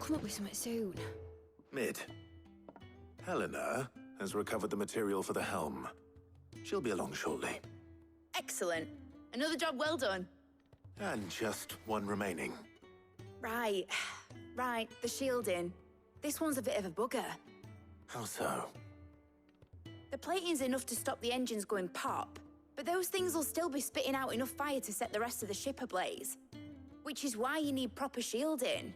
come up with something soon. Mid. Helena has recovered the material for the helm. She'll be along shortly. Excellent. Another job well done. And just one remaining. Right. Right, the shielding. This one's a bit of a bugger. How so? The plating's enough to stop the engines going pop, but those things will still be spitting out enough fire to set the rest of the ship ablaze. Which is why you need proper shielding.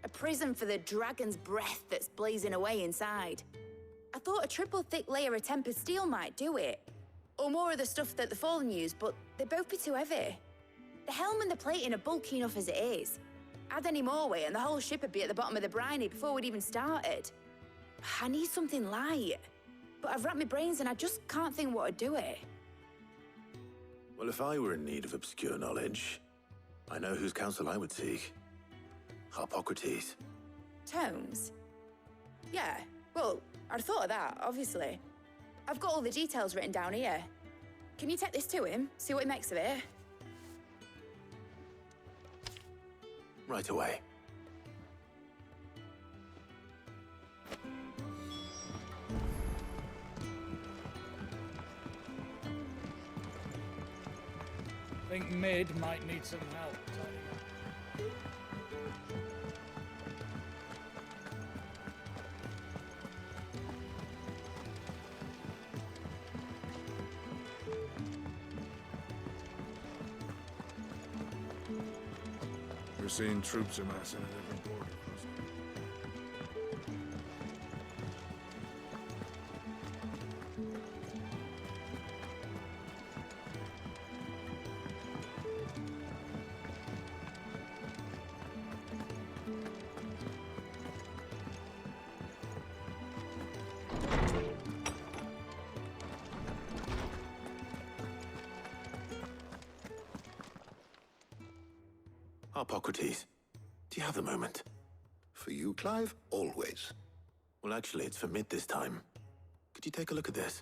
A prison for the dragon's breath that's blazing away inside. I thought a triple thick layer of tempered steel might do it. Or more of the stuff that the Fallen use, but they'd both be too heavy. The helm and the plating are bulky enough as it is. Add any more weight and the whole ship would be at the bottom of the briny before we'd even started. I need something light. But I've racked my brains and I just can't think what would do it. Well, if I were in need of obscure knowledge, I know whose counsel I would seek. Harpocrates. Tomes? Yeah, well, I'd thought of that, obviously. I've got all the details written down here. Can you take this to him, see what he makes of it? Right away. I think Mid might need some help tidying up. We're seeing troops amassing at every border crossing. Harpocrates, do you have a moment? For you, Clive, always. Well, actually, it's for Mid this time. Could you take a look at this?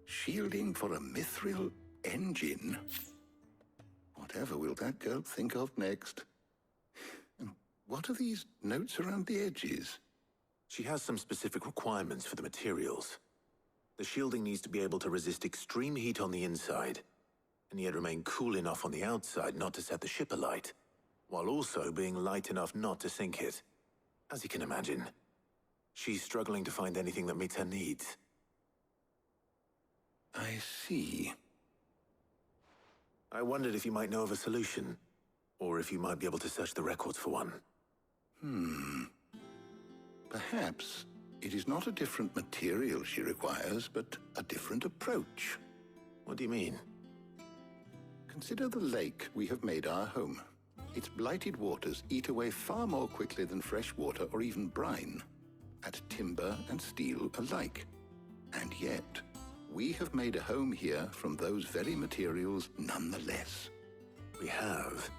Shielding for a mithril engine. Whatever will that girl think of next? And what are these notes around the edges? She has some specific requirements for the materials. The shielding needs to be able to resist extreme heat on the inside, and yet remain cool enough on the outside not to set the ship alight, while also being light enough not to sink it. As you can imagine, she's struggling to find anything that meets her needs. I see. I wondered if you might know of a solution, or if you might be able to search the records for one. Perhaps it is not a different material she requires, but a different approach. What do you mean? Consider the lake we have made our home. Its blighted waters eat away far more quickly than fresh water or even brine, at timber and steel alike. And yet, we have made a home here from those very materials nonetheless. We have.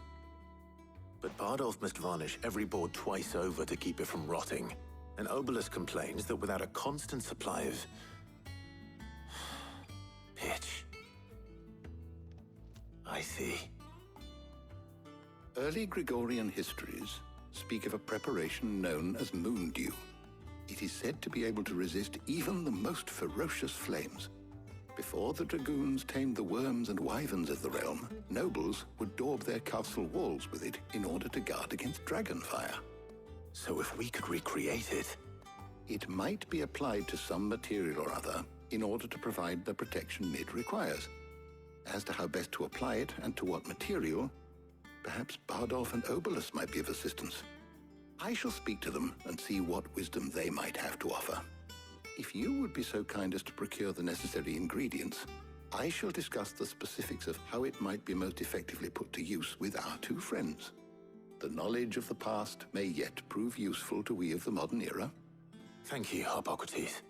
But Bardolph must varnish every board twice over to keep it from rotting. And Obolus complains that without a constant supply of pitch. I see. Early Gregorian histories speak of a preparation known as moondew. It is said to be able to resist even the most ferocious flames. Before the dragoons tamed the worms and wyverns of the realm, nobles would daub their castle walls with it in order to guard against dragonfire. So if we could recreate it... It might be applied to some material or other in order to provide the protection Mid requires. As to how best to apply it and to what material, perhaps Bardolph and Obolus might be of assistance. I shall speak to them and see what wisdom they might have to offer. If you would be so kind as to procure the necessary ingredients, I shall discuss the specifics of how it might be most effectively put to use with our two friends. The knowledge of the past may yet prove useful to we of the modern era. Thank you, Harpocrates.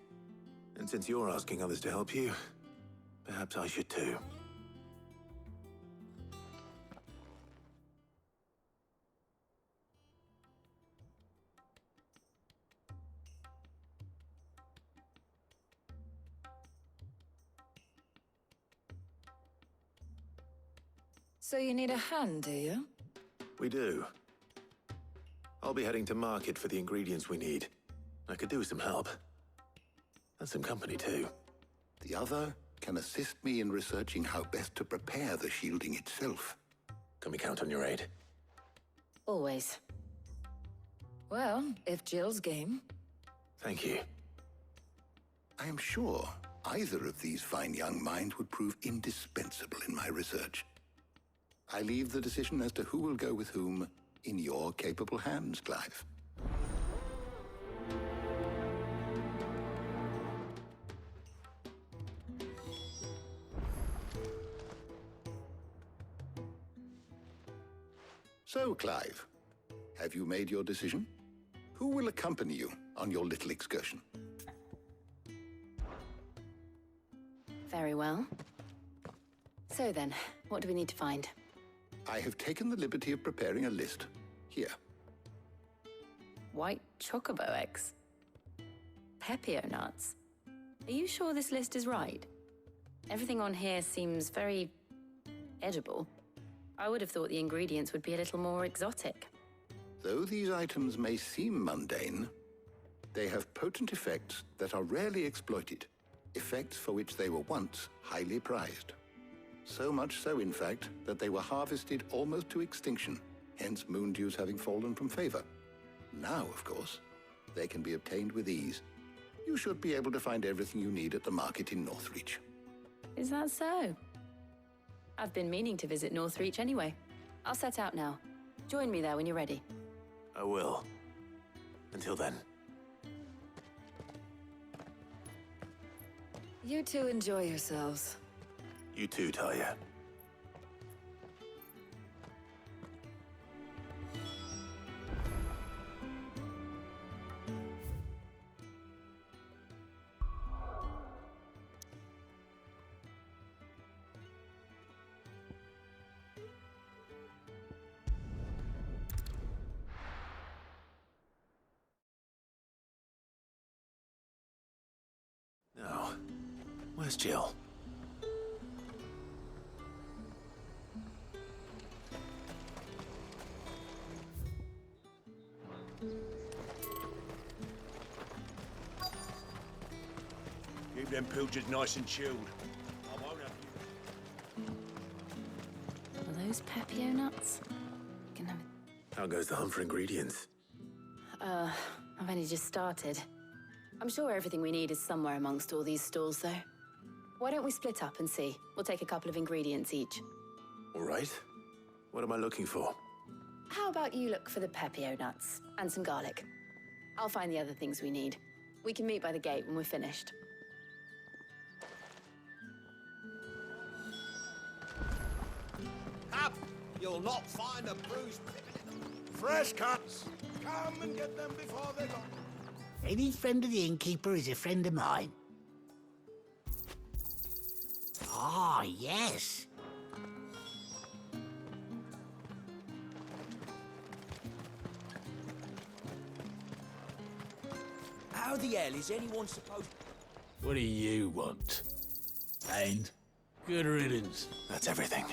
And since you're asking others to help you, perhaps I should too. So you need a hand, do you? We do. I'll be heading to market for the ingredients we need. I could do with some help. And some company, too. The other can assist me in researching how best to prepare the shielding itself. Can we count on your aid? Always. Well, if Jill's game. Thank you. I am sure either of these fine young minds would prove indispensable in my research. I leave the decision as to who will go with whom in your capable hands, Clive. So, Clive, have you made your decision? Who will accompany you on your little excursion? Very well. So then, what do we need to find? I have taken the liberty of preparing a list. Here. White chocobo eggs. Pepio nuts. Are you sure this list is right? Everything on here seems very edible. I would have thought the ingredients would be a little more exotic. Though these items may seem mundane, they have potent effects that are rarely exploited, effects for which they were once highly prized. So much so, in fact, that they were harvested almost to extinction, hence moon dews having fallen from favor. Now, of course, they can be obtained with ease. You should be able to find everything you need at the market in Northreach. Is that so? I've been meaning to visit Northreach anyway. I'll set out now. Join me there when you're ready. I will. Until then. You two enjoy yourselves. You too, Talia. Now, where's Jill? Keep them pilchards nice and chilled. I won't have you. Are those Pepio nuts? Can have... How goes the hunt for ingredients? I've only just started. I'm sure everything we need is somewhere amongst all these stalls, though. Why don't we split up and see? We'll take a couple of ingredients each. All right. What am I looking for? How about you look for the Pepio nuts and some garlic? I'll find the other things we need. We can meet by the gate when we're finished. Up! You'll not find a bruised pippin in them. Fresh cuts! Come and get them before they're gone. Any friend of the innkeeper is a friend of mine. Ah, yes. How the hell is anyone supposed... What do you want? And good riddance. That's everything.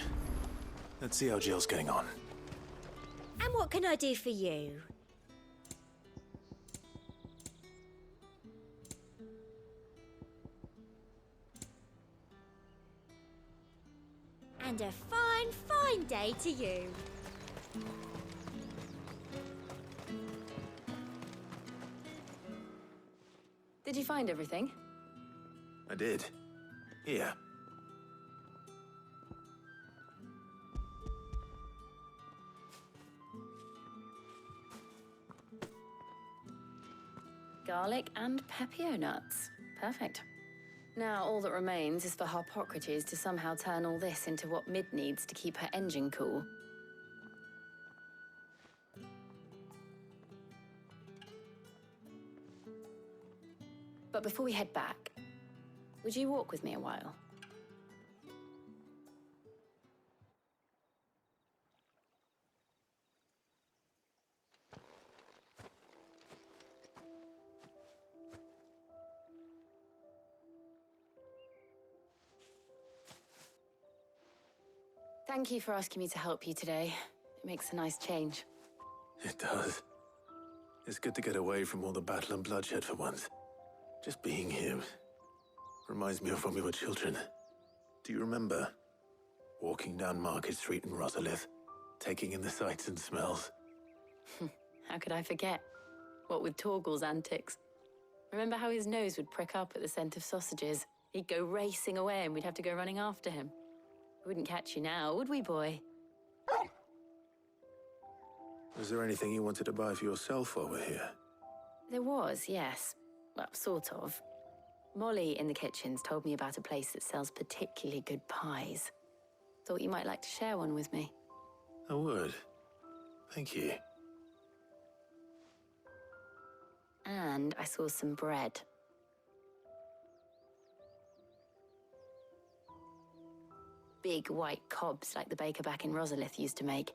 Let's see how Jill's getting on. And what can I do for you? And a fine, fine day to you. Did you find everything? I did. Here. Garlic and Pepio nuts. Perfect. Now all that remains is for Harpocrates to somehow turn all this into what Mid needs to keep her engine cool. But before we head back, would you walk with me a while? Thank you for asking me to help you today. It makes a nice change. It does. It's good to get away from all the battle and bloodshed for once. Just being here reminds me of when we were children. Do you remember? Walking down Market Street in Rosalith, taking in the sights and smells. How could I forget? What with Torgal's antics. Remember how his nose would prick up at the scent of sausages? He'd go racing away and we'd have to go running after him. We wouldn't catch you now, would we, boy? Was there anything you wanted to buy for yourself while we're here? There was, yes. Well, sort of. Molly in the kitchens told me about a place that sells particularly good pies. Thought you might like to share one with me. I would. Thank you. And I saw some bread. Big white cobs like the baker back in Rosalith used to make.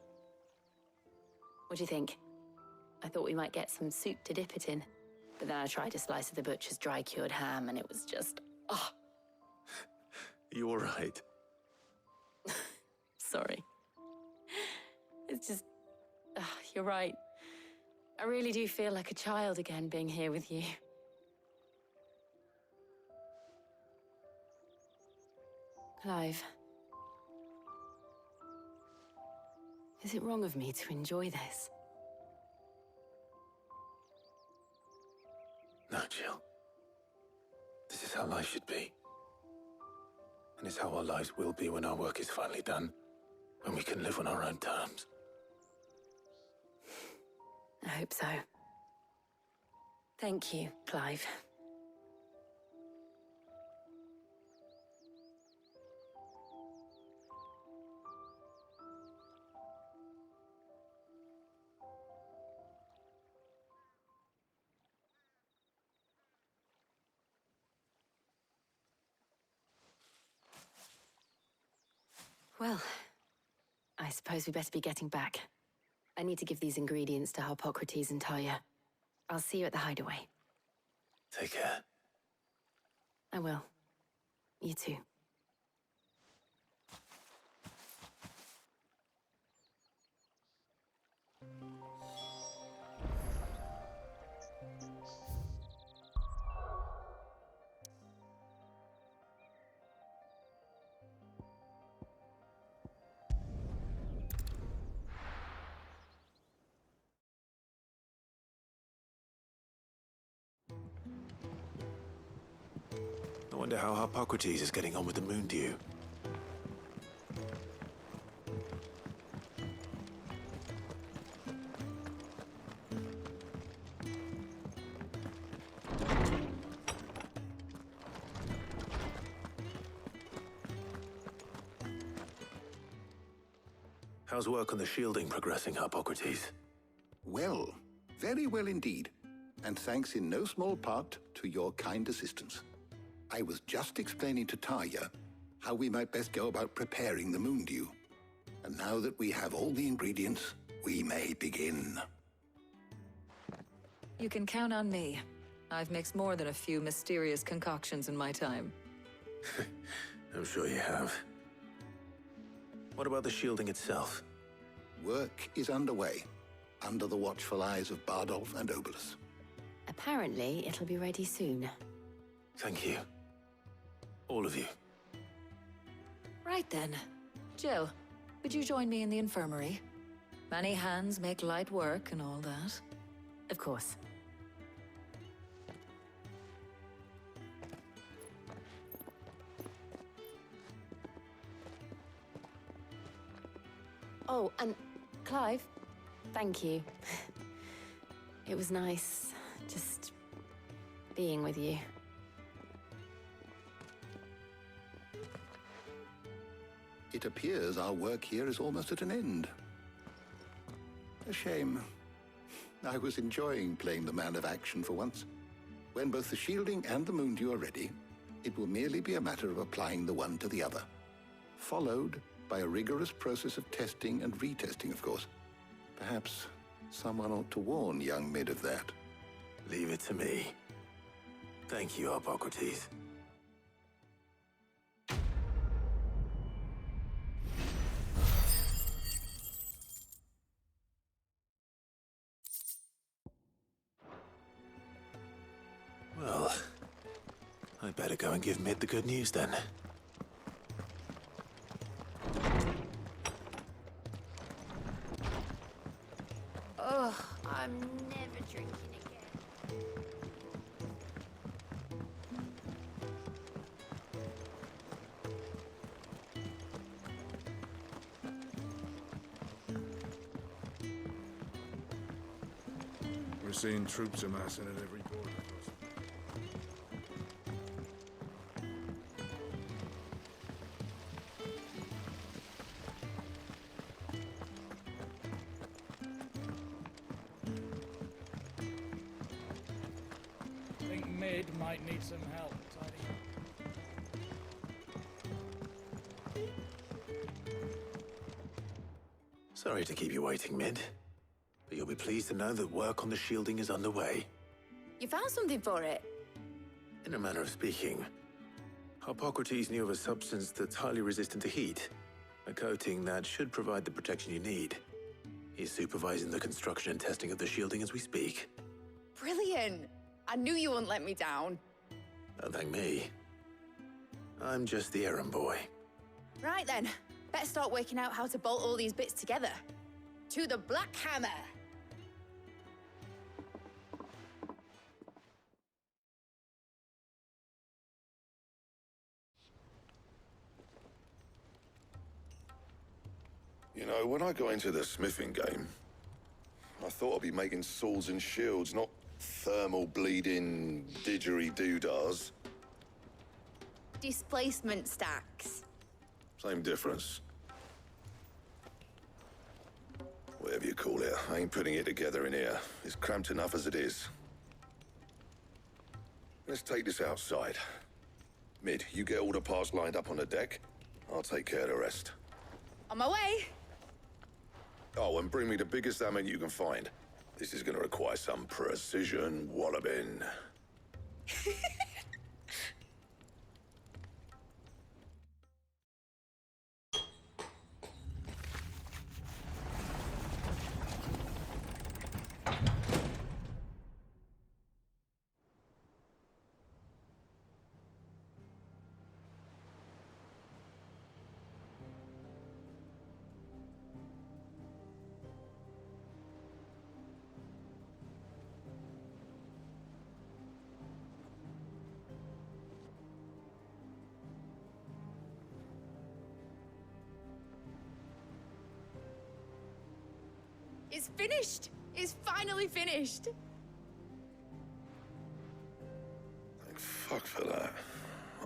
What do you think? I thought we might get some soup to dip it in. But then I tried a slice of the butcher's dry-cured ham and it was just... oh. You all right? Sorry. It's just... you're right. I really do feel like a child again being here with you. Clive. Is it wrong of me to enjoy this? No, Jill. This is how life should be. And it's how our lives will be when our work is finally done. When we can live on our own terms. I hope so. Thank you, Clive. Well, I suppose we better be getting back. I need to give these ingredients to Harpocrates and Talia. I'll see you at the hideaway. Take care. I will. You too. I wonder how Harpocrates is getting on with the Moondew. How's work on the shielding progressing, Harpocrates? Well, very well indeed. And thanks in no small part to your kind assistance. I was just explaining to Talia how we might best go about preparing the Moondew. And now that we have all the ingredients, we may begin. You can count on me. I've mixed more than a few mysterious concoctions in my time. I'm sure you have. What about the shielding itself? Work is underway, under the watchful eyes of Bardolph and Obolus. Apparently, it'll be ready soon. Thank you. All of you. Right then. Jill, would you join me in the infirmary? Many hands make light work and all that. Of course. Oh, and Clive, thank you. It was nice, just being with you. It appears our work here is almost at an end. A shame. I was enjoying playing the man of action for once. When both the shielding and the Moondew are ready, it will merely be a matter of applying the one to the other. Followed by a rigorous process of testing and retesting, of course. Perhaps someone ought to warn young Mid of that. Leave it to me. Thank you, Harpocrates. I'd better go and give Mid the good news then. Ugh, I'm never drinking again. We're seeing troops amassing at every border crossing. I think Mid might need some help tidying up. Sorry to keep you waiting, Mid. But you'll be pleased to know that work on the shielding is underway. You found something for it? In a manner of speaking, Harpocrates knew of a substance that's highly resistant to heat. A coating that should provide the protection you need. He's supervising the construction and testing of the shielding as we speak. Brilliant! I knew you wouldn't let me down. Don't thank me. I'm just the errand boy. Right then, better start working out how to bolt all these bits together. To the Black Hammer! You know, when I got into the smithing game, I thought I'd be making swords and shields, not thermal bleeding didgeridoo-dahs. Displacement stacks. Same difference. Whatever you call it, I ain't putting it together in here. It's cramped enough as it is. Let's take this outside. Mid, you get all the parts lined up on the deck. I'll take care of the rest. On my way! Oh, and bring me the biggest hammer you can find. This is gonna require some precision walloping. It's finished! It's finally finished! Thank fuck for that.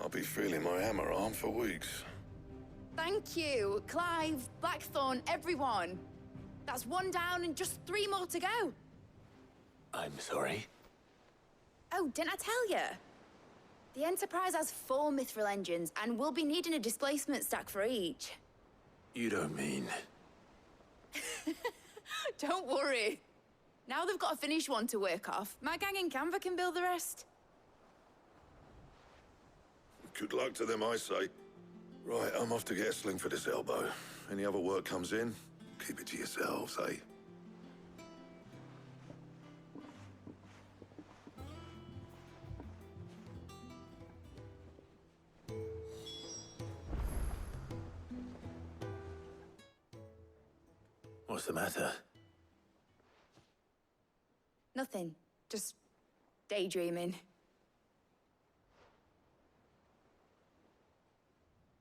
I'll be feeling my hammer arm for weeks. Thank you, Clive, Blackthorn, everyone. That's one down and just 3 more to go. I'm sorry. Oh, didn't I tell you? The Enterprise has 4 mithril engines, and we'll be needing a displacement stack for each. You don't mean... Don't worry. Now they've got a finished one to work off. My gang in Canva can build the rest. Good luck to them, I say. Right, I'm off to get a sling for this elbow. Any other work comes in, keep it to yourselves, eh? What's the matter? Nothing. Just daydreaming.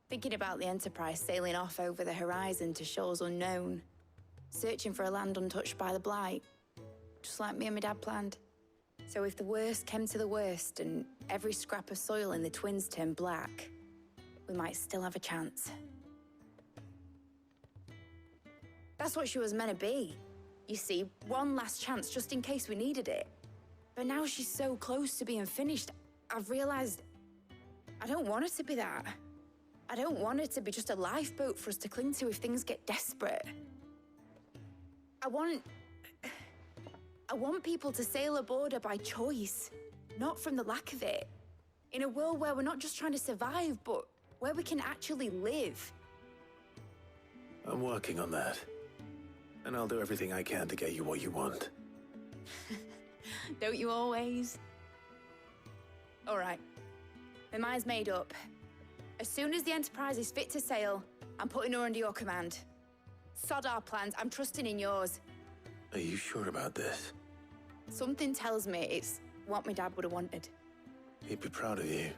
Thinking about the Enterprise sailing off over the horizon to shores unknown. Searching for a land untouched by the Blight. Just like me and my dad planned. So if the worst came to the worst and every scrap of soil in the Twins turned black, we might still have a chance. That's what she was meant to be. You see, one last chance just in case we needed it. But now she's so close to being finished, I've realized I don't want it to be that. I don't want it to be just a lifeboat for us to cling to if things get desperate. I want people to sail aboard her by choice, not from the lack of it. In a world where we're not just trying to survive, but where we can actually live. I'm working on that. And I'll do everything I can to get you what you want. Don't you always? All right. My mind's made up. As soon as the Enterprise is fit to sail, I'm putting her under your command. Sod our plans, I'm trusting in yours. Are you sure about this? Something tells me it's what my dad would have wanted. He'd be proud of you.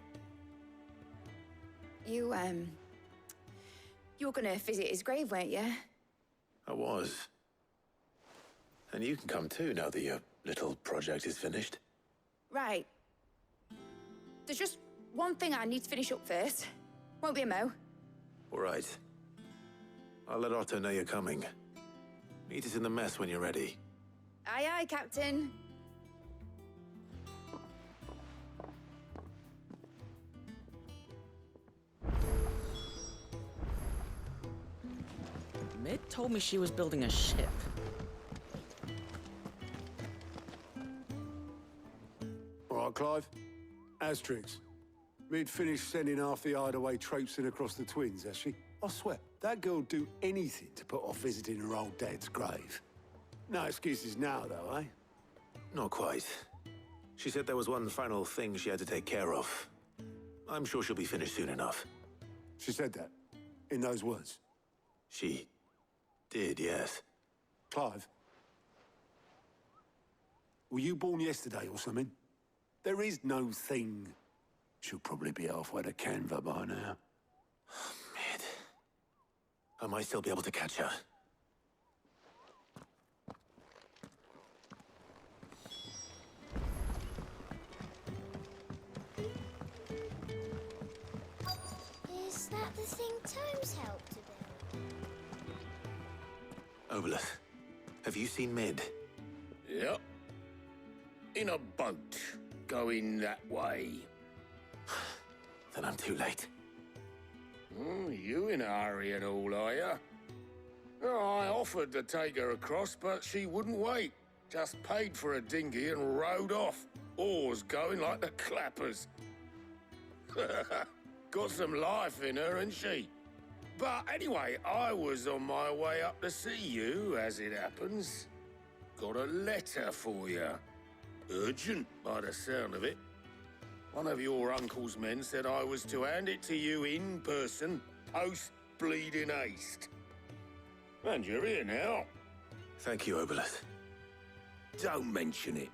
You were gonna visit his grave, weren't you? I was. And you can come too now that your little project is finished. Right. There's just one thing I need to finish up first. Won't be a mo. All right. I'll let Otto know you're coming. Meet us in the mess when you're ready. Aye, aye, Captain. Mid told me she was building a ship. All right, Clive. Asterix. Mid finished sending half the hideaway traipsing across the twins, has she? I swear, that girl'd do anything to put off visiting her old dad's grave. No excuses now, though, eh? Not quite. She said there was one final thing she had to take care of. I'm sure she'll be finished soon enough. She said that? In those words? She did, yes. Clive? Were you born yesterday or something? There is no thing. She'll probably be halfway to Canva by now. Mid. I might still be able to catch her. Is that the thing Tomes helped to build? Obolus, have you seen Mid? Yep. In a boat, going that way. Then I'm too late. You in a hurry and all, are you? Oh, I offered to take her across, but she wouldn't wait. Just paid for a dinghy and rowed off. Oars going like the clappers. Got some life in her, ain't she? But anyway, I was on my way up to see you, as it happens. Got a letter for you. Urgent, by the sound of it. One of your uncle's men said I was to hand it to you in person, post-bleeding haste. And you're here now. Thank you, Obolus. Don't mention it.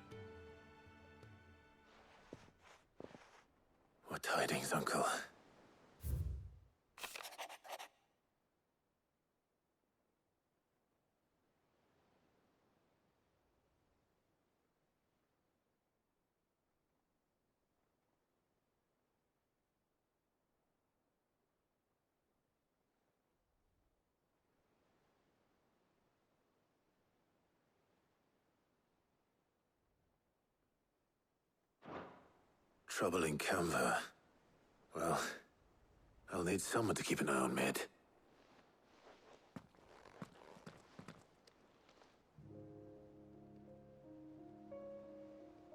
What tidings, Uncle? Trouble in Canva. Well, I'll need someone to keep an eye on Mid.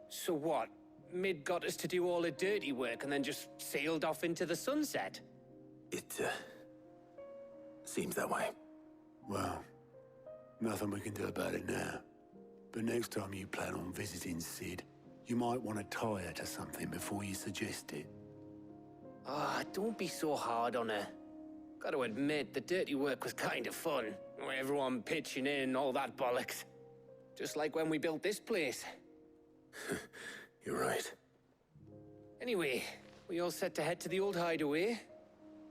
So what? Mid got us to do all the dirty work and then just sailed off into the sunset? It, seems that way. Well, nothing we can do about it now. But next time you plan on visiting Sid, you might want to tie her to something before you suggest it. Ah, don't be so hard on her. Got to admit, the dirty work was kind of fun. Everyone pitching in and all that bollocks. Just like when we built this place. You're right. Anyway, we all set to head to the old hideaway.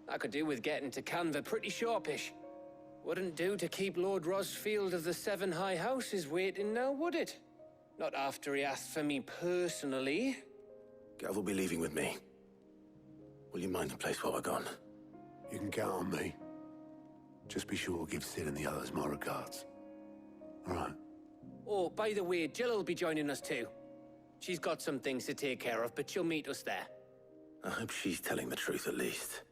I could do with getting to Canva pretty sharpish. Wouldn't do to keep Lord Rosfield of the Seven High Houses waiting now, would it? Not after he asked for me personally. Gav will be leaving with me. Will you mind the place while we're gone? You can count on me. Just be sure to give Sid and the others my regards. All right. Oh, by the way, Jill will be joining us too. She's got some things to take care of, but she'll meet us there. I hope she's telling the truth at least.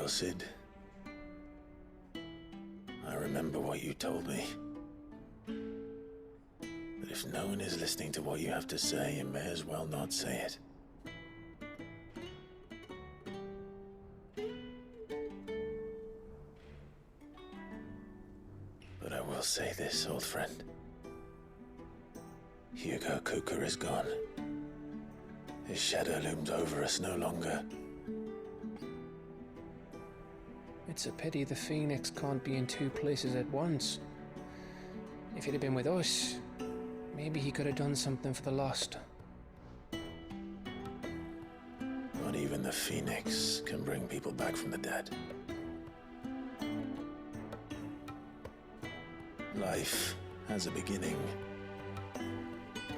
Well, Sid, I remember what you told me. That if no one is listening to what you have to say, you may as well not say it. But I will say this, old friend. Hugo Kuka is gone. His shadow looms over us no longer. It's a pity the Phoenix can't be in two places at once. If he'd have been with us, maybe he could have done something for the Lost. Not even the Phoenix can bring people back from the dead. Life has a beginning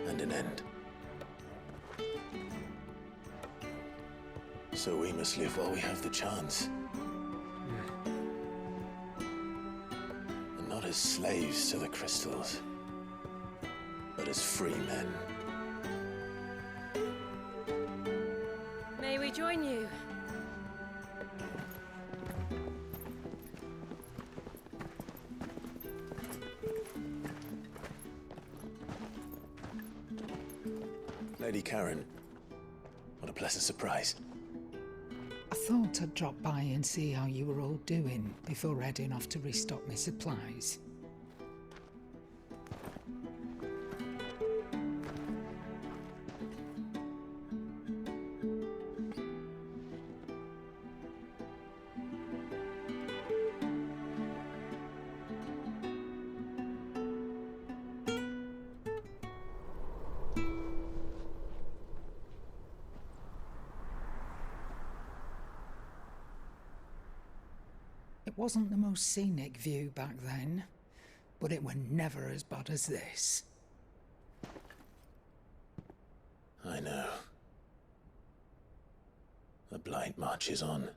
and an end. So we must live while we have the chance. And not as slaves to the crystals, but as free men. May we join you? Lady Karen, what a pleasant surprise. I thought I'd drop by and see how you were all doing before heading off to restock my supplies. It wasn't the most scenic view back then, but it were never as bad as this. I know. The Blight marches on.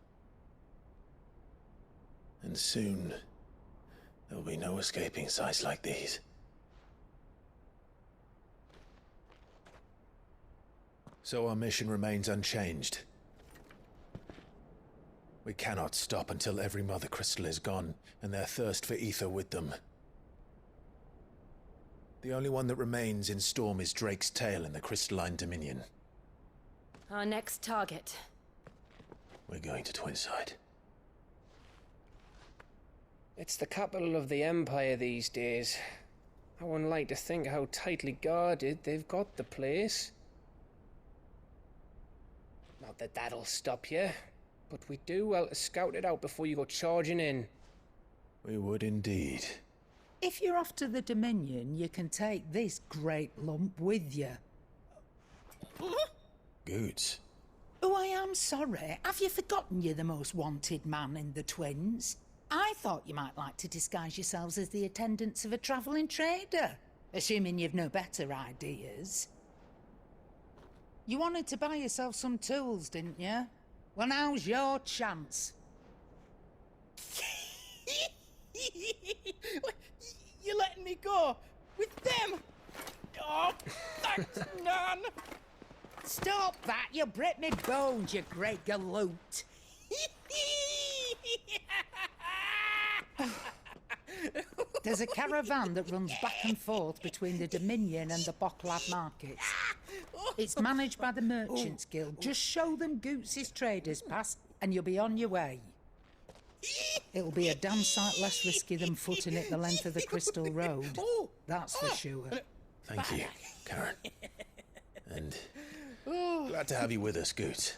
And soon, there will be no escaping sights like these. So our mission remains unchanged. We cannot stop until every Mother Crystal is gone, and their thirst for ether with them. The only one that remains in Storm is Drake's Tail in the Crystalline Dominion. Our next target. We're going to Twinside. It's the capital of the Empire these days. I wouldn't like to think how tightly guarded they've got the place. Not that that'll stop you, but we do well to scout it out before you go charging in. We would indeed. If you're off to the Dominion, you can take this great lump with you. Goods. Oh, I am sorry. Have you forgotten you're the most wanted man in the Twins? I thought you might like to disguise yourselves as the attendants of a travelling trader, assuming you've no better ideas. You wanted to buy yourself some tools, didn't you? Well, now's your chance. You're letting me go? With them? Oh, thanks, Nan! Stop that! You'll break me bones, you great galoot! There's a caravan that runs back and forth between the Dominion and the Bocklad markets. It's managed by the Merchants Guild. Just show them Goots' traders pass and you'll be on your way. It'll be a damn sight less risky than footing it the length of the Crystal Road. That's for sure. Thank you, Karen. And glad to have you with us, Goots.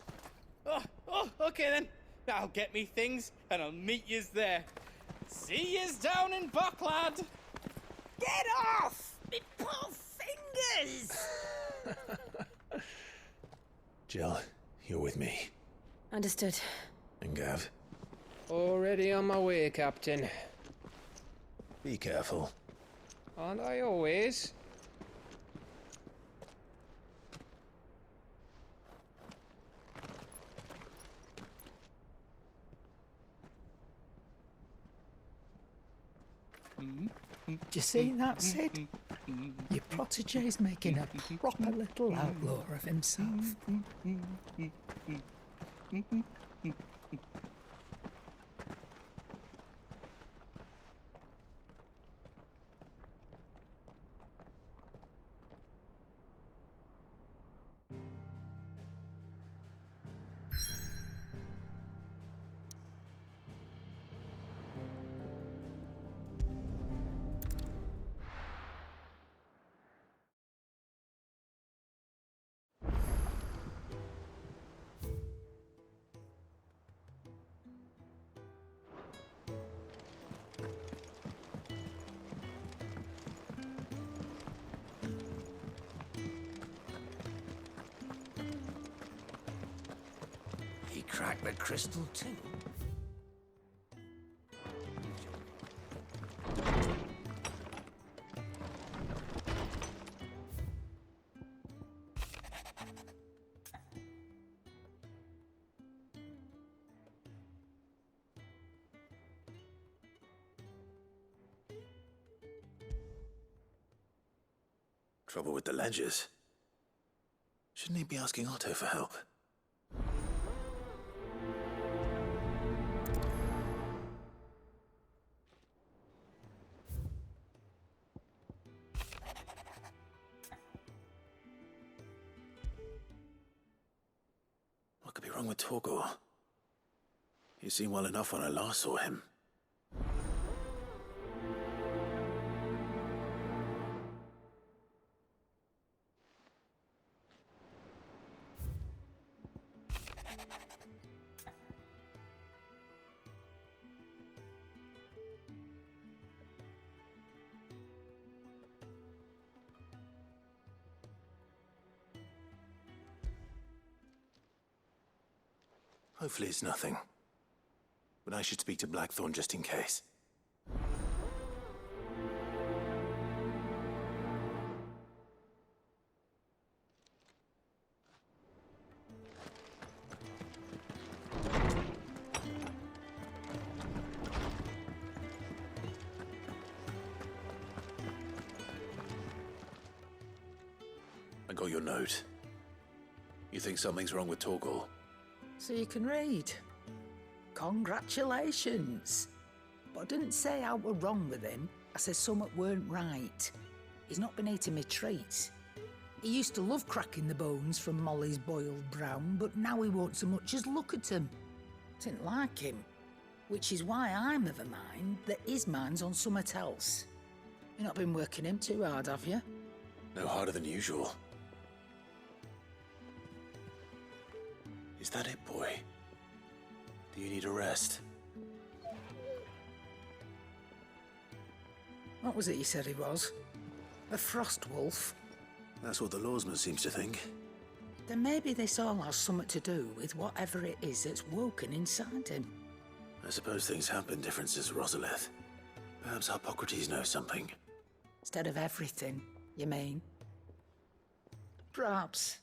Okay then. I'll get me things and I'll meet yous there. See yous down in Bocklad. Get off! Me poor fingers! Jill, you're with me. Understood. And Gav? Already on my way, Captain. Be careful. Aren't I always? Do you see that, Sid? Your protege's making a proper little outlaw of himself. crack the crystal too. Trouble with the ledgers. Shouldn't he be asking Otto for help? What could be wrong with Torgor? He seemed well enough when I last saw him. Hopefully it's nothing. But I should speak to Blackthorn just in case. I got your note. You think something's wrong with Torgor? So you can read. Congratulations. But I didn't say I were wrong with him. I said something weren't right. He's not been eating me treats. He used to love cracking the bones from Molly's boiled brown, but now he won't so much as look at them. Didn't like him. Which is why I'm of a mind that his mind's on something else. You've not been working him too hard, have you? No harder than usual. Is that it, boy? Do you need a rest? What was it you said he was? A frost wolf? That's what the lawsman seems to think. Then maybe this all has something to do with whatever it is that's woken inside him. I suppose things have been different since Rosalith. Perhaps Hippocrates knows something. Instead of everything, you mean? Perhaps.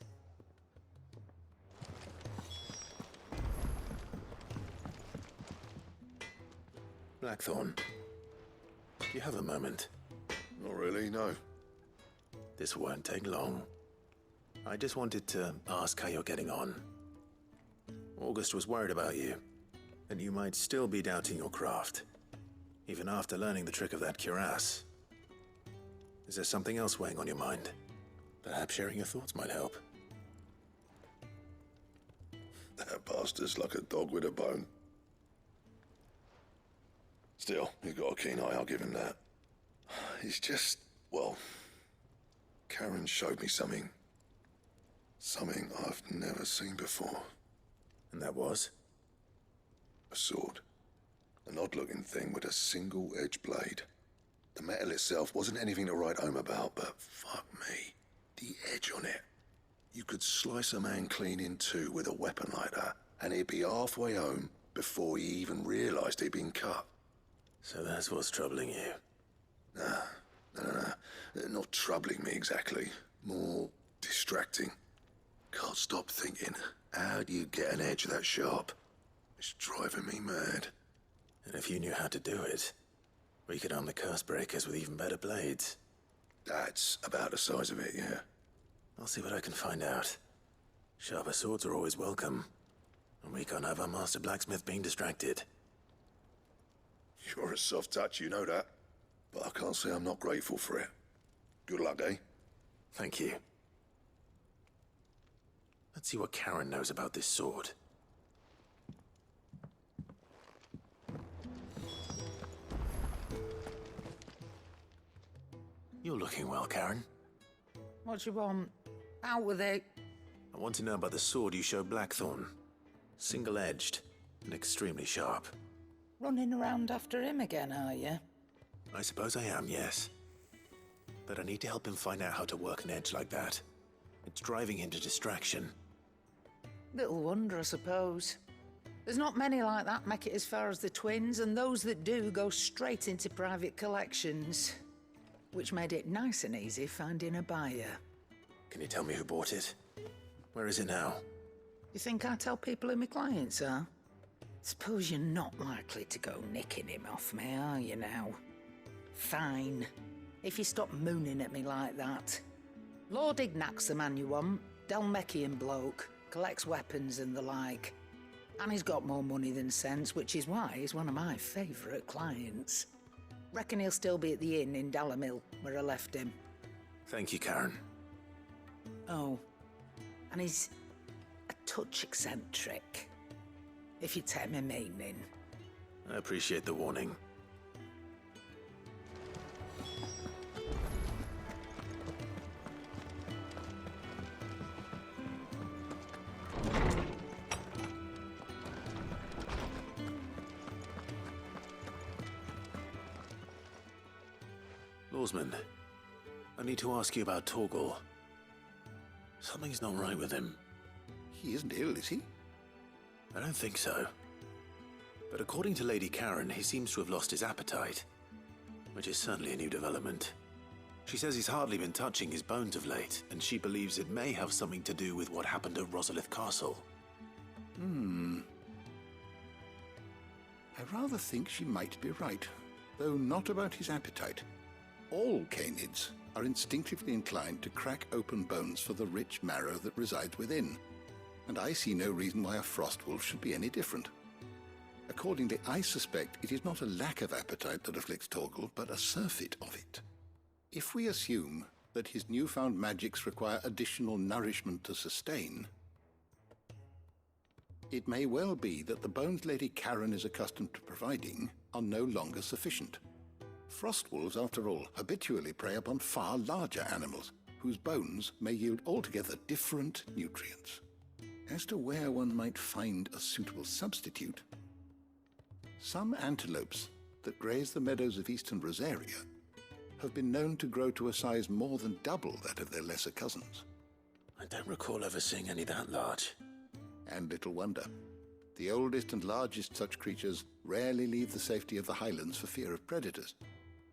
Blackthorn, do you have a moment? Not really, no. This won't take long. I just wanted to ask how you're getting on. August was worried about you, and you might still be doubting your craft, even after learning the trick of that cuirass. Is there something else weighing on your mind? Perhaps sharing your thoughts might help. That bastard's like a dog with a bone. Still, he's got a keen eye, I'll give him that. He's just, well, Karen showed me something. Something I've never seen before. And that was? A sword. An odd-looking thing with a single-edged blade. The metal itself wasn't anything to write home about, but fuck me. The edge on it. You could slice a man clean in two with a weapon like that, and he'd be halfway home before he even realized he'd been cut. So that's what's troubling you? Nah. Not troubling me exactly. More distracting. Can't stop thinking, how do you get an edge that sharp? It's driving me mad. And if you knew how to do it, we could arm the curse breakers with even better blades. That's about the size of it, yeah. I'll see what I can find out. Sharper swords are always welcome. And we can't have our master blacksmith being distracted. You're a soft touch, you know that. But I can't say I'm not grateful for it. Good luck, eh? Thank you. Let's see what Karen knows about this sword. You're looking well, Karen. What do you want? Out with it. I want to know about the sword you showed Blackthorn. Single-edged and extremely sharp. Running around after him again, are you? I suppose I am, yes. But I need to help him find out how to work an edge like that. It's driving him to distraction. Little wonder, I suppose. There's not many like that make it as far as the twins, and those that do go straight into private collections, which made it nice and easy finding a buyer. Can you tell me who bought it? Where is it now? You think I tell people who my clients are? Suppose you're not likely to go nicking him off me, are you now? Fine. If you stop mooning at me like that. Lord Ignac's the man you want. Dalmekian bloke. Collects weapons and the like. And he's got more money than sense, which is why he's one of my favourite clients. Reckon he'll still be at the inn in Dalamil, where I left him. Thank you, Karen. Oh, and he's a touch eccentric, if you take my meaning. I appreciate the warning. Lawsman, I need to ask you about Torgal. Something's not right with him. He isn't ill, is he? I don't think so. But according to Lady Karen, he seems to have lost his appetite, which is certainly a new development. She says he's hardly been touching his bones of late, and she believes it may have something to do with what happened at Rosalith Castle. I rather think she might be right, though not about his appetite. All canids are instinctively inclined to crack open bones for the rich marrow that resides within, and I see no reason why a frostwolf should be any different. Accordingly, I suspect it is not a lack of appetite that afflicts Torgal, but a surfeit of it. If we assume that his newfound magics require additional nourishment to sustain, it may well be that the bones Lady Karen is accustomed to providing are no longer sufficient. Frostwolves, after all, habitually prey upon far larger animals, whose bones may yield altogether different nutrients. As to where one might find a suitable substitute, some antelopes that graze the meadows of eastern Rosaria have been known to grow to a size more than double that of their lesser cousins. I don't recall ever seeing any that large. And little wonder. The oldest and largest such creatures rarely leave the safety of the highlands for fear of predators.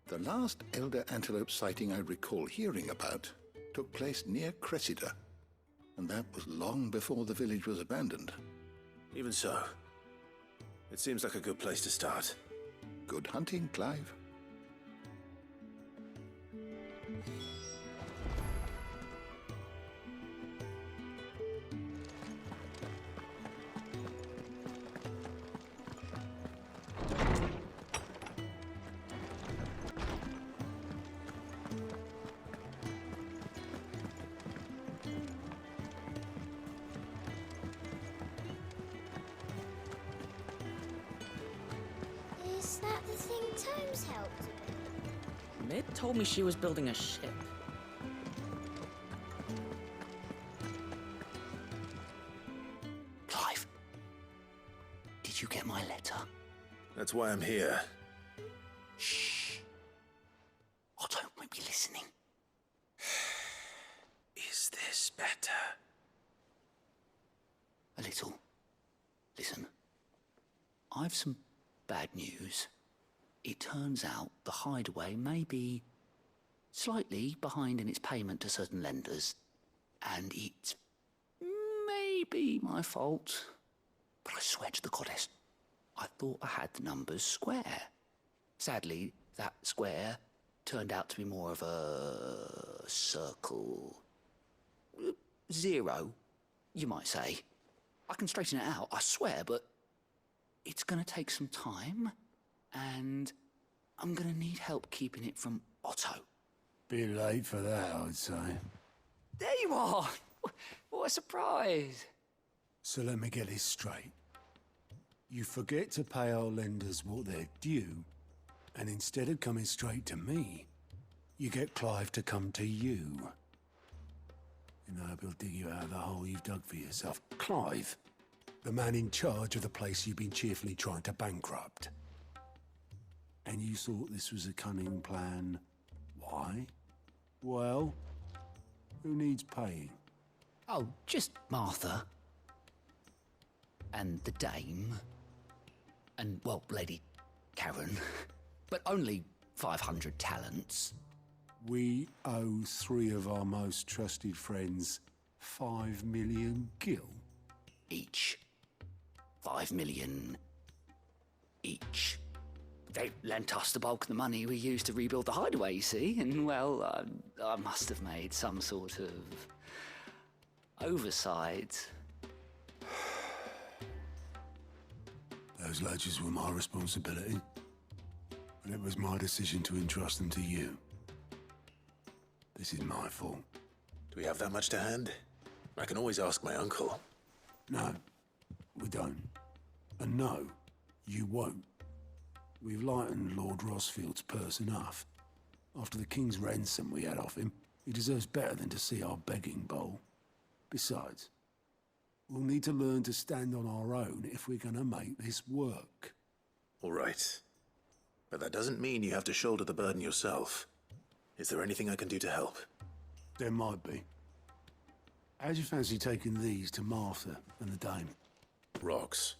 The last elder antelope sighting I recall hearing about took place near Cressida, and that was long before the village was abandoned. Even so, it seems like a good place to start. Good hunting, Clive. Is that the thing Tomes helped? Mid told me she was building a ship. Clive, did you get my letter? That's why I'm here. Shh. Oh, don't make me listening. Is this better? A little. Listen, I've some bad news. It turns out the Hideaway may be slightly behind in its payment to certain lenders, and it may be my fault. But I swear to the goddess, I thought I had the numbers square. Sadly, that square turned out to be more of a circle. Zero, you might say. I can straighten it out, I swear, but it's gonna take some time, and I'm gonna need help keeping it from Otto. Bit late for that, I'd say. There you are! What a surprise! So let me get this straight. You forget to pay our lenders what they're due, and instead of coming straight to me, you get Clive to come to you. And I hope he'll dig you out of the hole you've dug for yourself. Clive, the man in charge of the place you've been cheerfully trying to bankrupt. And you thought this was a cunning plan. Why? Well, who needs paying? Oh, just Martha. and the Dame, and, well, Lady Karen, but only 500 talents. We owe 3 of our most trusted friends 5 million gil. Each. 5 million each. They lent us the bulk of the money we used to rebuild the hideaway, you see, and, well, I must have made some sort of oversight. Those ledgers were my responsibility, and it was my decision to entrust them to you. This is my fault. Do we have that much to hand? I can always ask my uncle. No, we don't. And no, you won't. We've lightened Lord Rosfield's purse enough. After the king's ransom we had off him, he deserves better than to see our begging bowl. Besides, we'll need to learn to stand on our own if we're gonna make this work. All right. But that doesn't mean you have to shoulder the burden yourself. Is there anything I can do to help? There might be. How'd you fancy taking these to Martha and the Dame? Rocks.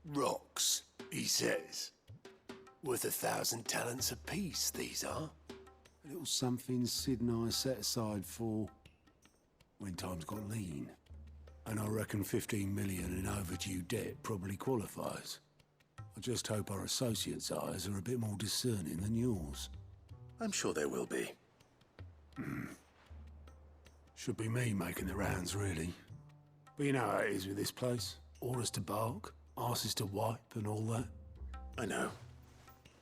Rocks, he says. Worth 1,000 talents apiece, these are. A little something Sid and I set aside for when times got lean. And I reckon 15 million in overdue debt probably qualifies. I just hope our associates' eyes are a bit more discerning than yours. I'm sure there will be. Should be me making the rounds, really. But you know how it is with this place. Orders to bark, arses to wipe, and all that. I know.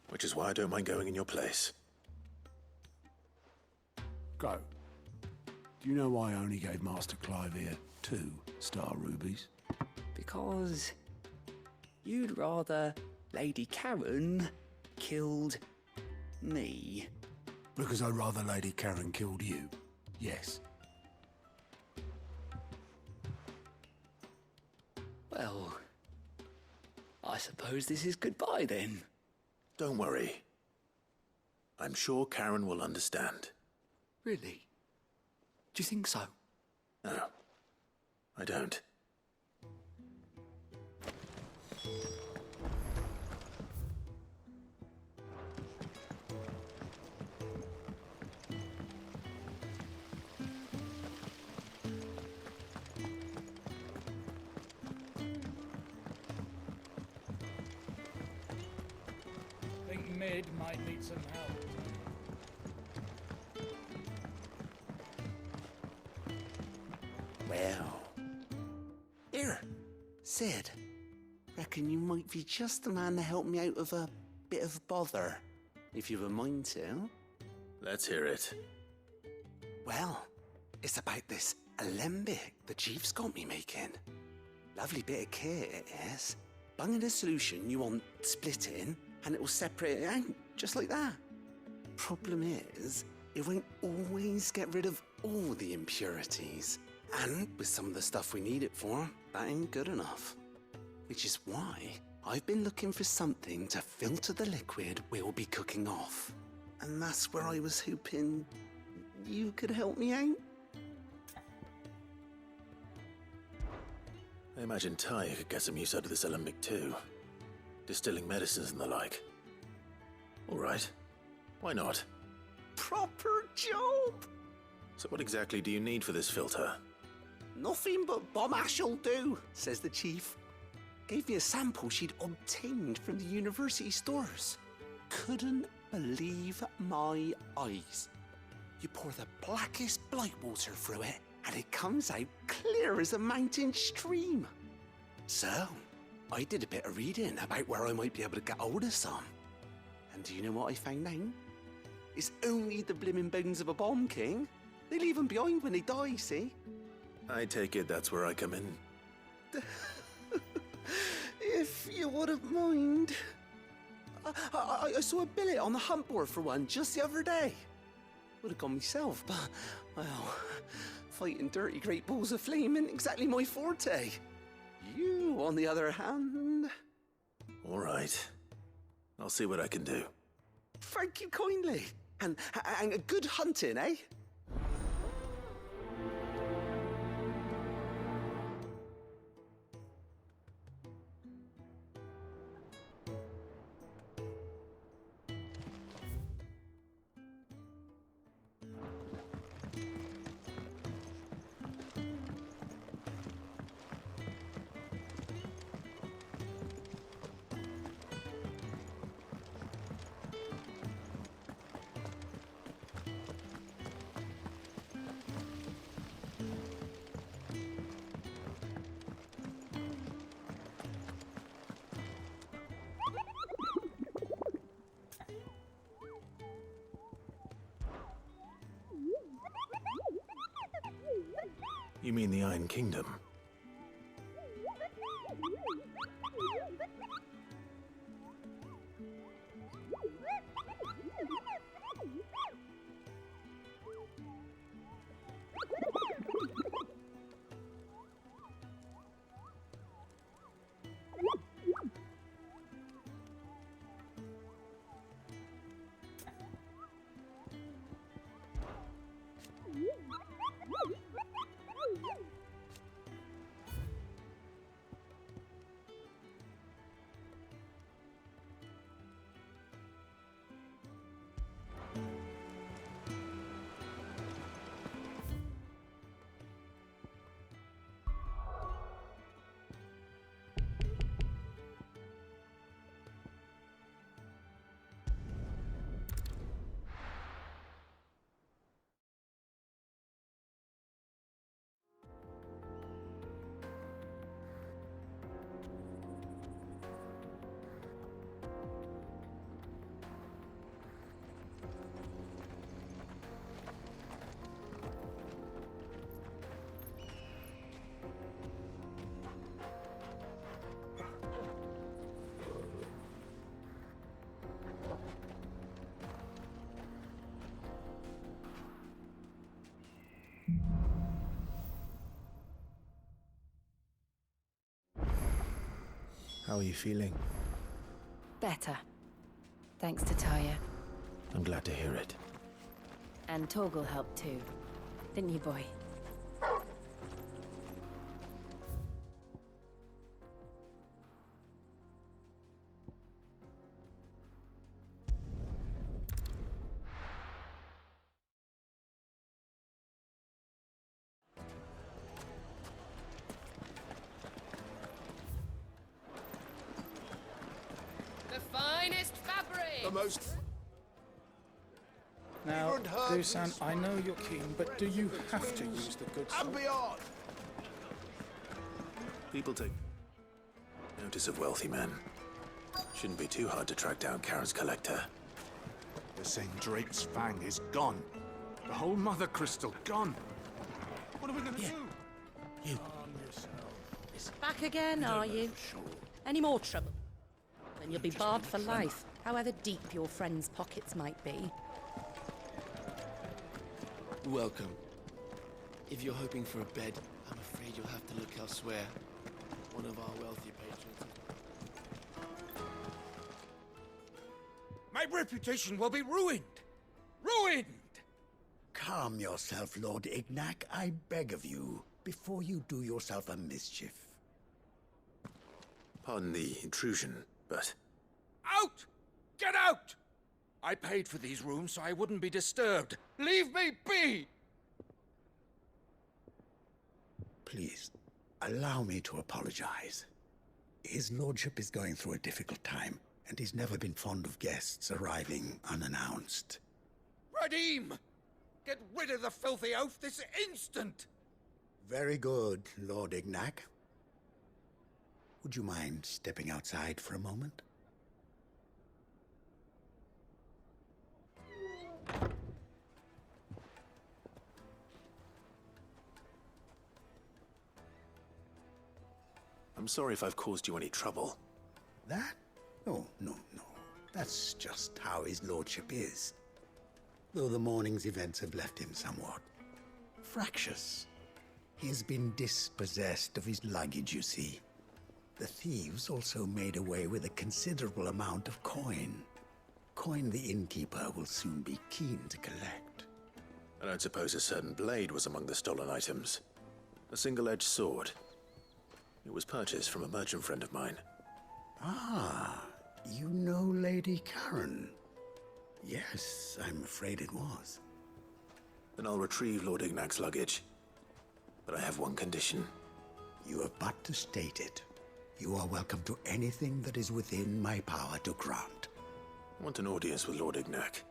Which is why I don't mind going in your place. Go. Do you know why I only gave Master Clive here 2 star rubies? Because you'd rather Lady Karen killed me. Because I'd rather Lady Karen killed you. Yes. Well, I suppose this is goodbye then. Don't worry. I'm sure Karen will understand. Really? Do you think so? No, I don't. I think Mid might need some help. Well. Here, Sid. Reckon you might be just the man to help me out of a bit of bother, if you've a mind to. Let's hear it. Well, it's about this alembic the chief's got me making. Lovely bit of kit it is. Bung in a solution you want splitting, and it will separate it out, just like that. Problem is, it won't always get rid of all the impurities. And with some of the stuff we need it for, that ain't good enough. Which is why I've been looking for something to filter the liquid we'll be cooking off. And that's where I was hoping you could help me out. I imagine Ty could get some use out of this alembic too. Distilling medicines and the like. All right. Why not? Proper job! So what exactly do you need for this filter? Nothing but bomb ash'll do, says the chief. Gave me a sample she'd obtained from the university stores. Couldn't believe my eyes. You pour the blackest blight water through it, and it comes out clear as a mountain stream. So, I did a bit of reading about where I might be able to get hold of some. And do you know what I found out? It's only the blimmin' bones of a bomb king. They leave them behind when they die, see? I take it that's where I come in. If you wouldn't mind. I saw a billet on the hunt board for one just the other day. Would have gone myself, but, well, fighting dirty great balls of flame isn't exactly my forte. You, on the other hand... All right. I'll see what I can do. Thank you kindly. And good hunting, eh? You mean the Iron Kingdom? How are you feeling? Better. Thanks to Taya. I'm glad to hear it. And Torgal helped too. Didn't you, boy? The finest fabric! The most... Now, Dusan, I know you're keen, but do you have to use the good stuff? And beyond! People take notice of wealthy men. Shouldn't be too hard to track down Karen's collector. They're saying Drake's Fang is gone. The whole Mother Crystal gone. What are we gonna do? You. Back again, are you? Any more trouble? Then you'll be barred for life, however deep your friend's pockets might be. Welcome. If you're hoping for a bed, I'm afraid you'll have to look elsewhere. One of our wealthy patrons. My reputation will be ruined! Ruined! Calm yourself, Lord Ignac, I beg of you, before you do yourself a mischief. Pardon the intrusion, but... Out! Get out! I paid for these rooms so I wouldn't be disturbed. Leave me be! Please, allow me to apologize. His lordship is going through a difficult time, and he's never been fond of guests arriving unannounced. Radim! Get rid of the filthy oaf this instant! Very good, Lord Ignac. Would you mind stepping outside for a moment? I'm sorry if I've caused you any trouble. That? Oh, no. That's just how his lordship is. Though the morning's events have left him somewhat fractious. He's been dispossessed of his luggage, you see. The thieves also made away with a considerable amount of coin. Coin the innkeeper will soon be keen to collect. I don't suppose a certain blade was among the stolen items. A single-edged sword. It was purchased from a merchant friend of mine. Ah, you know Lady Karen. Yes, I'm afraid it was. Then I'll retrieve Lord Ignac's luggage. But I have one condition. You have but to state it. You are welcome to anything that is within my power to grant. I want an audience with Lord Ignac.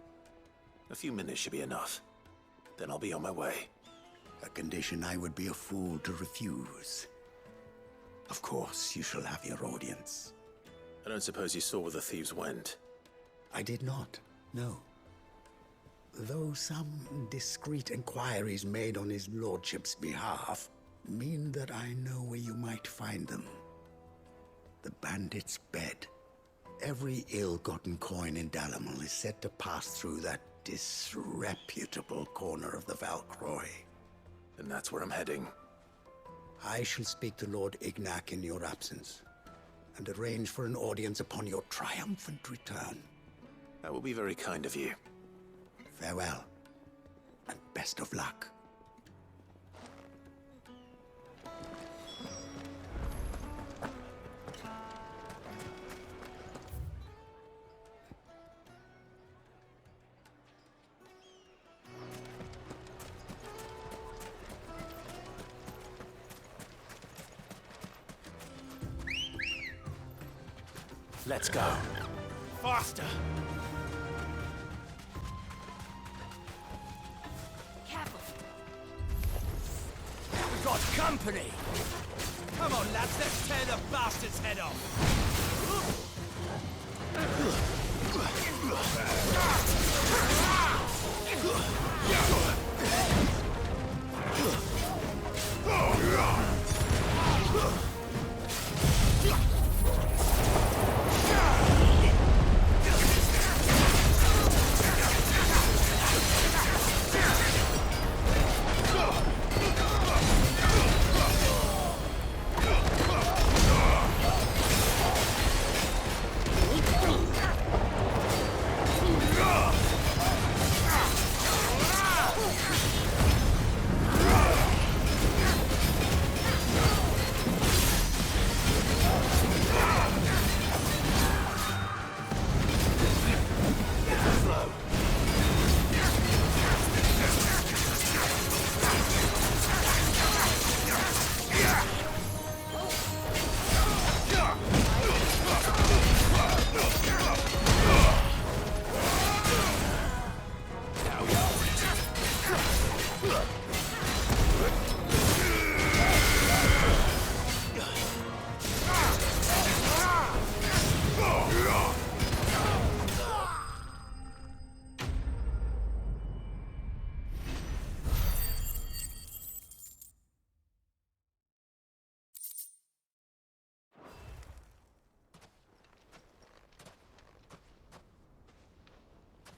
A few minutes should be enough. Then I'll be on my way. A condition I would be a fool to refuse. Of course, you shall have your audience. I don't suppose you saw where the thieves went? I did not, no. Though some discreet inquiries made on his lordship's behalf, mean that I know where you might find them. The bandit's bed. Every ill-gotten coin in Dalamil is said to pass through that disreputable corner of the Valcroy. And that's where I'm heading. I shall speak to Lord Ignac in your absence, and arrange for an audience upon your triumphant return. That will be very kind of you. Farewell, and best of luck. Let's go. Faster! Careful. We've got company! Come on, lads, let's tear the bastard's head off!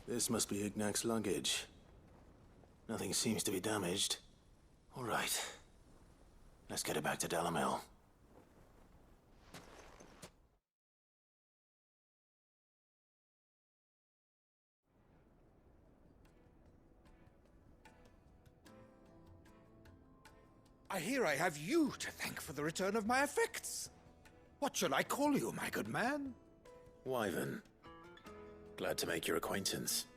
This must be Ignac's luggage. Nothing seems to be damaged. All right. Let's get it back to Dalamil. I hear I have you to thank for the return of my effects. What shall I call you, my good man? Wyvern. Glad to make your acquaintance.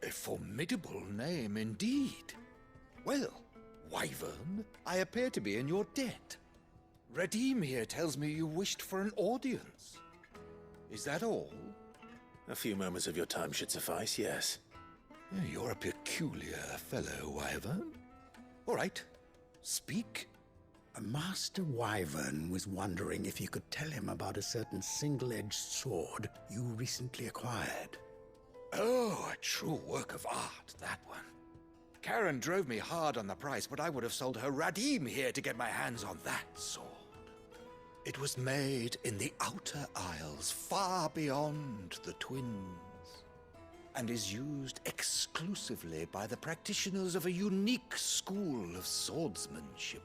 A formidable name indeed. Well, Wyvern, I appear to be in your debt. Radim here tells me you wished for an audience. Is that all? A few moments of your time should suffice, yes. You're a peculiar fellow, Wyvern. All right, speak. Master Wyvern was wondering if you could tell him about a certain single-edged sword you recently acquired. Oh, a true work of art, that one. Karen drove me hard on the price, but I would have sold her Radim here to get my hands on that sword. It was made in the Outer Isles, far beyond the Twins, and is used exclusively by the practitioners of a unique school of swordsmanship.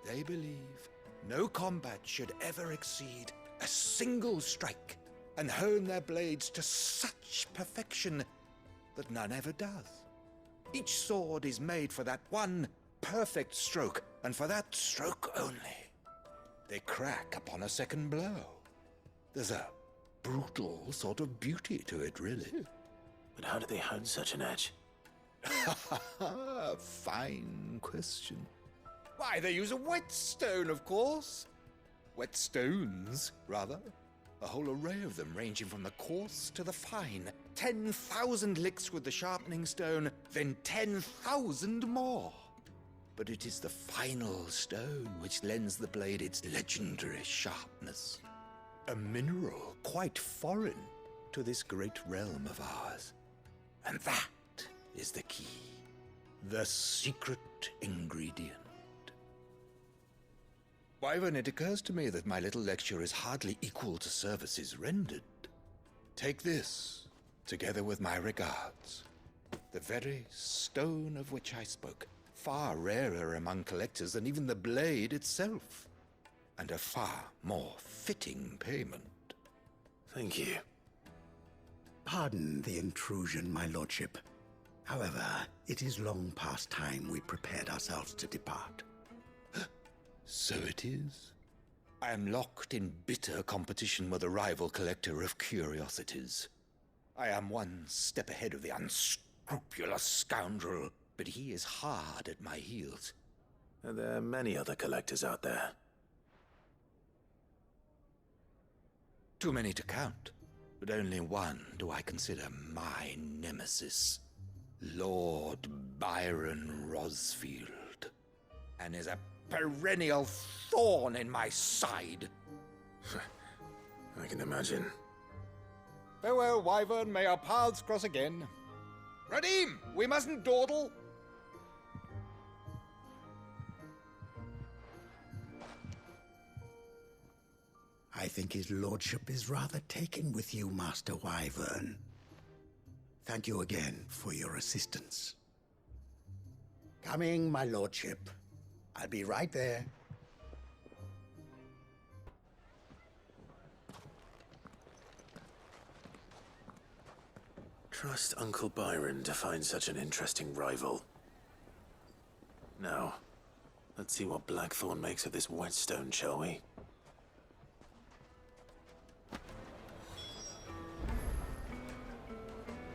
They believe no combat should ever exceed a single strike, and hone their blades to such perfection that none ever does. Each sword is made for that one perfect stroke, and for that stroke only. They crack upon a second blow. There's a brutal sort of beauty to it, really. But how do they hone such an edge? Fine question. Why, they use a whetstone, of course. Whetstones, rather. A whole array of them, ranging from the coarse to the fine. 10,000 licks with the sharpening stone, then 10,000 more. But it is the final stone which lends the blade its legendary sharpness. A mineral quite foreign to this great realm of ours. And that is the key. The secret ingredient. Wyvern, it occurs to me that my little lecture is hardly equal to services rendered. Take this, together with my regards. The very stone of which I spoke, far rarer among collectors than even the blade itself, and a far more fitting payment. Thank you. Pardon the intrusion, my lordship. However, it is long past time we prepared ourselves to depart. So it is. I am locked in bitter competition with a rival collector of curiosities. I am one step ahead of the unscrupulous scoundrel, but he is hard at my heels. There are many other collectors out there. Too many to count, but only one do I consider my nemesis. Lord Byron Rosfield. And is a perennial thorn in my side. I can imagine. Farewell, Wyvern. May our paths cross again. Radim, we mustn't dawdle. I think his lordship is rather taken with you, Master Wyvern. Thank you again for your assistance. Coming, my lordship. I'll be right there. Trust Uncle Byron to find such an interesting rival. Now, let's see what Blackthorn makes of this whetstone, shall we?